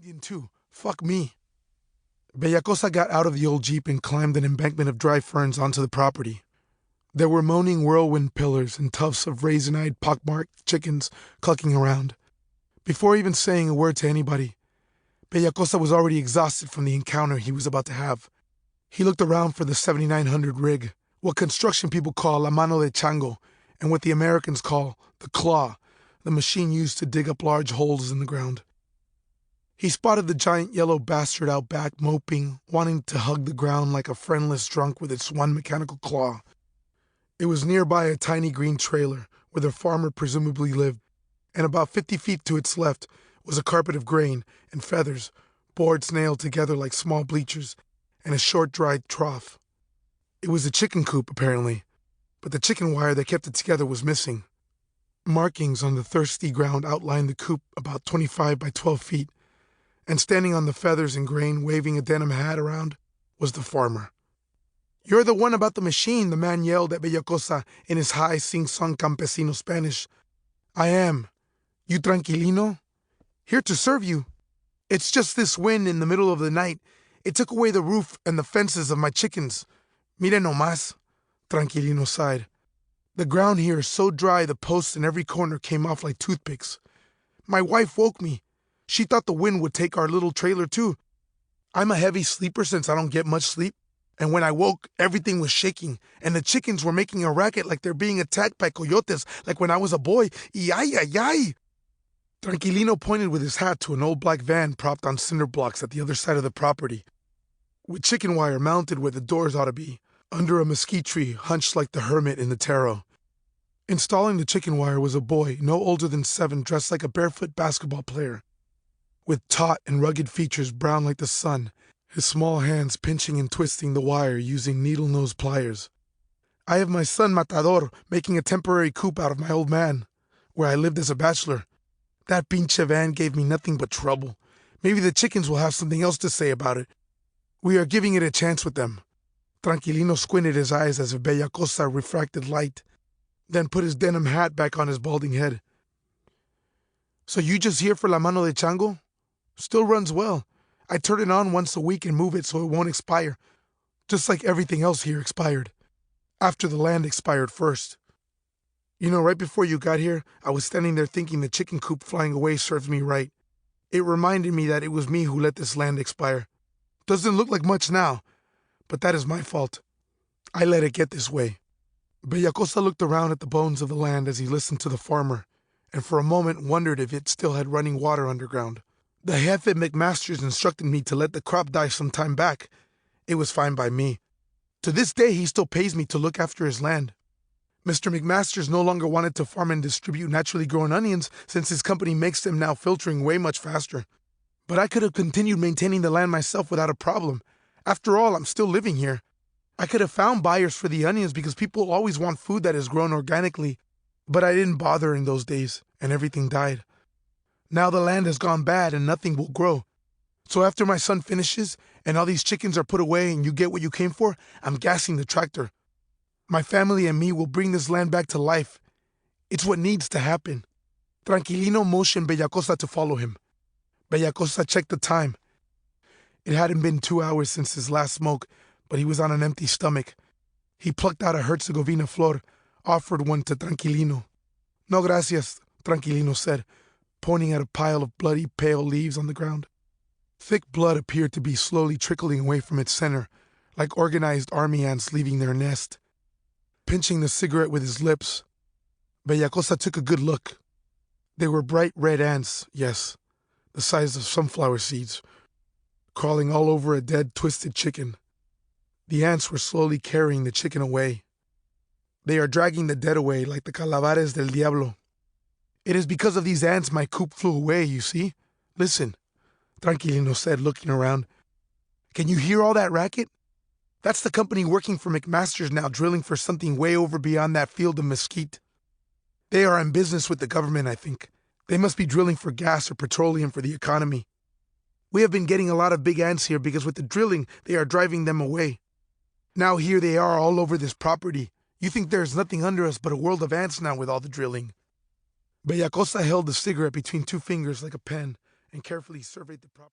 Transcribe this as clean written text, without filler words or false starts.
Indian too. Fuck me. Bellacosa got out of the old Jeep and climbed an embankment of dry ferns onto the property. There were moaning whirlwind pillars and tufts of raisin-eyed, pockmarked chickens clucking around. Before even saying a word to anybody, Bellacosa was already exhausted from the encounter he was about to have. He looked around for the 7900 rig, what construction people call la mano de chango, and what the Americans call the claw, the machine used to dig up large holes in the ground. He spotted the giant yellow bastard out back, moping, wanting to hug the ground like a friendless drunk with its one mechanical claw. It was nearby a tiny green trailer where the farmer presumably lived, and about 50 feet to its left was a carpet of grain and feathers, boards nailed together like small bleachers, and a short dried trough. It was a chicken coop, apparently, but the chicken wire that kept it together was missing. Markings on the thirsty ground outlined the coop about 25 by 12 feet, and standing on the feathers and grain, waving a denim hat around, was the farmer. "You're the one about the machine," the man yelled at Bellacosa in his high sing-song campesino Spanish. "I am. You tranquilino? Here to serve you. It's just this wind in the middle of the night. It took away the roof and the fences of my chickens. Mire nomás," Tranquilino sighed. "The ground here is so dry the posts in every corner came off like toothpicks. My wife woke me. She thought the wind would take our little trailer too. I'm a heavy sleeper since I don't get much sleep, and when I woke, everything was shaking, and the chickens were making a racket like they're being attacked by coyotes, like when I was a boy. Y ay, ay, ay." Tranquilino pointed with his hat to an old black van propped on cinder blocks at the other side of the property, with chicken wire mounted where the doors ought to be, under a mesquite tree hunched like the hermit in the tarot. Installing the chicken wire was a boy no older than 7, dressed like a barefoot basketball player, with taut and rugged features brown like the sun, his small hands pinching and twisting the wire using needle-nose pliers. "I have my son Matador making a temporary coop out of my old man, where I lived as a bachelor. That pinche van gave me nothing but trouble. Maybe the chickens will have something else to say about it. We are giving it a chance with them." Tranquilino squinted his eyes as if Bellacosa refracted light, then put his denim hat back on his balding head. "So you just here for la mano de chango? Still runs well. I turn it on once a week and move it so it won't expire, just like everything else here expired. After the land expired first. You know, right before you got here, I was standing there thinking the chicken coop flying away served me right. It reminded me that it was me who let this land expire. Doesn't look like much now, but that is my fault. I let it get this way." Bellacosa looked around at the bones of the land as he listened to the farmer, and for a moment wondered if it still had running water underground. "The Jefe McMasters instructed me to let the crop die some time back. It was fine by me. To this day, he still pays me to look after his land. Mr. McMasters no longer wanted to farm and distribute naturally grown onions since his company makes them now filtering way much faster. But I could have continued maintaining the land myself without a problem. After all, I'm still living here. I could have found buyers for the onions because people always want food that is grown organically. But I didn't bother in those days, and everything died. Now the land has gone bad and nothing will grow. So after my son finishes and all these chickens are put away and you get what you came for, I'm gassing the tractor. My family and me will bring this land back to life. It's what needs to happen." Tranquilino motioned Bellacosa to follow him. Bellacosa checked the time. It hadn't been 2 hours since his last smoke, but he was on an empty stomach. He plucked out a Herzegovina flor, offered one to Tranquilino. "No gracias," Tranquilino said, pointing at a pile of bloody, pale leaves on the ground. Thick blood appeared to be slowly trickling away from its center, like organized army ants leaving their nest. Pinching the cigarette with his lips, Bellacosa took a good look. They were bright red ants, yes, the size of sunflower seeds, crawling all over a dead, twisted chicken. The ants were slowly carrying the chicken away. They are dragging the dead away like the calavares del diablo. It is because of these ants my coop flew away, you see? Listen, Tranquilino said, looking around. Can you hear all that racket? That's the company working for McMasters now, drilling for something way over beyond that field of mesquite. They are in business with the government, I think. They must be drilling for gas or petroleum for the economy. We have been getting a lot of big ants here because with the drilling, they are driving them away. Now here they are all over this property. You think there's nothing under us but a world of ants now with all the drilling. Bellacosa held the cigarette between two fingers like a pen and carefully surveyed the property.